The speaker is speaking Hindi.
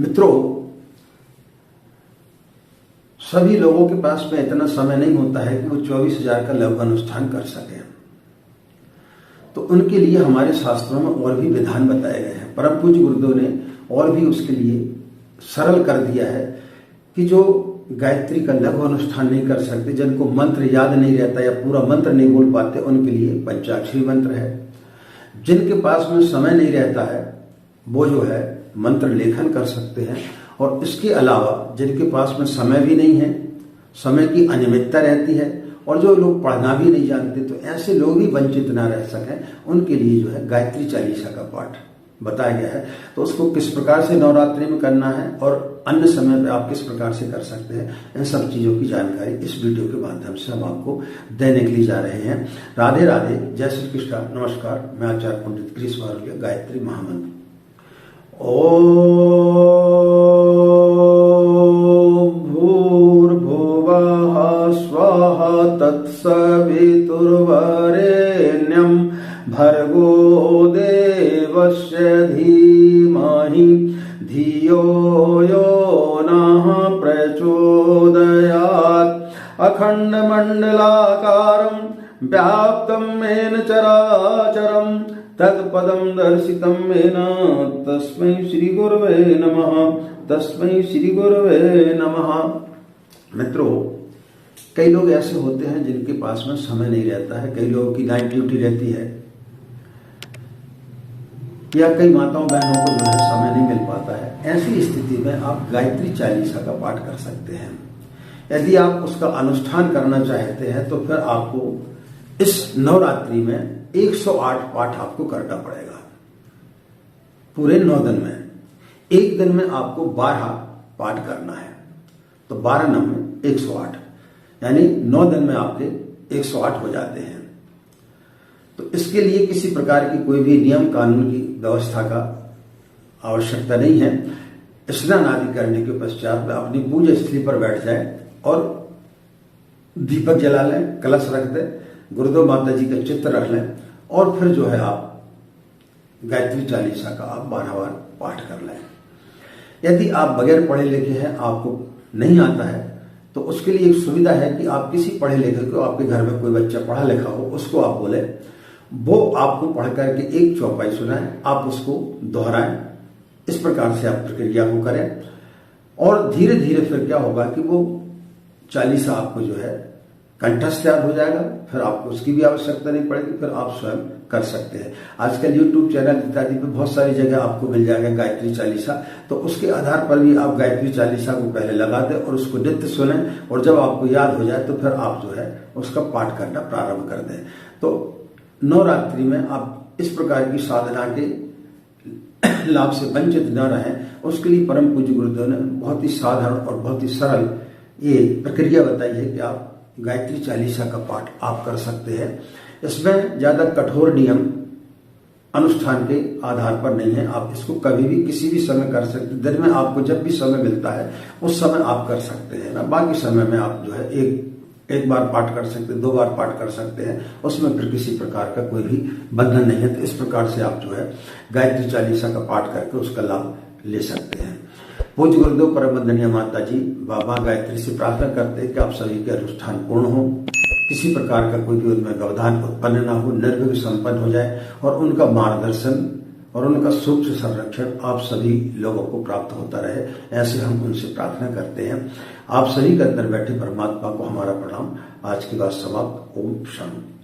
मित्रों, सभी लोगों के पास में इतना समय नहीं होता है कि वो 24,000 का लघु अनुष्ठान कर सके। तो उनके लिए हमारे शास्त्रों में और भी विधान बताए गए हैं। परम पूज्य गुरुदेव ने और भी उसके लिए सरल कर दिया है कि जो गायत्री का लघु अनुष्ठान नहीं कर सकते, जिनको मंत्र याद नहीं रहता या पूरा मंत्र नहीं बोल पाते, उनके लिए पंचाक्षरी मंत्र है। जिनके पास में समय नहीं रहता है वो जो है मंत्र लेखन कर सकते हैं। और इसके अलावा जिनके पास में समय भी नहीं है, समय की अनियमितता रहती है और जो लोग पढ़ना भी नहीं जानते, तो ऐसे लोग भी वंचित ना रह सकें, उनके लिए जो है गायत्री चालीसा का पाठ बताया गया है। तो उसको किस प्रकार से नवरात्रि में करना है और अन्य समय पे आप किस प्रकार से कर सकते हैं, इन सब चीजों की जानकारी इस वीडियो के माध्यम से हम आपको देने के लिए जा रहे हैं। राधे राधे, जय श्री कृष्ण, नमस्कार। मैं आचार्य पंडित गिरीश वारुलिया, गायत्री महामंत्र। ओम भूर्भुवः स्वः तत्सवितुर्वरेण्यं भर्गो देवस्य धीमहि धियो यो नः प्रचोदयात्। अखण्डमण्डलाकारं व्याप्तं येन चराचरं तत्पदं दर्शितं येन तस्मै श्री गुरवे नमः, तस्मै श्री गुरवे नमः। मित्रों, कई लोग ऐसे होते हैं जिनके पास में समय नहीं रहता है। कई लोगों की नाइट ड्यूटी रहती है या कई माताओं बहनों को जो है समय नहीं मिल पाता है। ऐसी स्थिति में आप गायत्री चालीसा का पाठ कर सकते हैं। यदि आप उसका अनुष्ठान करना चाहते हैं तो फिर आपको इस नवरात्रि में 108 पाठ आपको करना पड़ेगा पूरे 9 दिन में। एक दिन में आपको 12 पाठ करना है, तो 12 में 108, यानी 9 दिन में आपके 108 हो जाते हैं। तो इसके लिए किसी प्रकार की कोई भी नियम कानून की व्यवस्था का आवश्यकता नहीं है। स्नान आदि करने के पश्चात में अपनी पूजा स्थली पर बैठ जाए और दीपक जला लें, कलश रख दें, गुरुदेव माता जी का चित्र रख लें और फिर जो है आप गायत्री चालीसा का आप 12 बार पाठ कर लें। यदि आप बगैर पढ़े लिखे हैं, आपको नहीं आता है, तो उसके लिए एक सुविधा है कि आप किसी पढ़े लिखे को, आपके घर में कोई बच्चा पढ़ा लिखा हो, उसको आप बोले, वो आपको पढ़ करके एक चौपाई सुनाए, आप उसको दोहराएं। इस प्रकार से आप प्रक्रिया को करें और धीरे धीरे फिर क्या होगा कि वो चालीसा आपको जो है कंठस्थ याद हो जाएगा। फिर आपको उसकी भी आवश्यकता नहीं पड़ेगी, फिर आप स्वयं कर सकते हैं। आजकल यूट्यूब चैनल इत्यादि पे बहुत सारी जगह आपको मिल जाएगा गायत्री चालीसा, तो उसके आधार पर भी आप गायत्री चालीसा को पहले लगा दें और उसको नित्य सुने, और जब आपको याद हो जाए तो फिर आप जो है उसका पाठ करना प्रारंभ कर दें। तो नवरात्रि में आप इस प्रकार की साधना के लाभ से वंचित न रहें, उसके लिए परम पूज्य गुरुदेव ने बहुत ही साधारण और बहुत ही सरल ये प्रक्रिया बताई है कि आप गायत्री चालीसा का पाठ आप कर सकते हैं। इसमें ज्यादा कठोर नियम अनुष्ठान के आधार पर नहीं है। आप इसको कभी भी किसी भी समय कर सकते हैं। दिन में आपको जब भी समय मिलता है उस समय आप कर सकते हैं ना। बाकी समय में आप जो है एक बार पाठ कर सकते हैं, 2 बार पाठ कर सकते हैं, उसमें फिर किसी प्रकार का कोई भी बंधन नहीं है। तो इस प्रकार से आप जो है गायत्री चालीसा का पाठ करके उसका लाभ ले सकते हैं। पूज्य गुरुदेव परम वंदनीय माता जी बाबा गायत्री से प्रार्थना करते हैं कि आप सभी के अनुष्ठान पूर्ण हो, किसी प्रकार का कोई भी उनमें व्यवधान उत्पन्न ना हो, निर्विघ्न संपन्न हो जाए और उनका मार्गदर्शन और उनका सूक्ष्म संरक्षण आप सभी लोगों को प्राप्त होता रहे। ऐसे हम उनसे प्रार्थना करते हैं। आप सभी के अंदर बैठे परमात्मा को हमारा प्रणाम। आज की बात समाप्त। ओम शांति।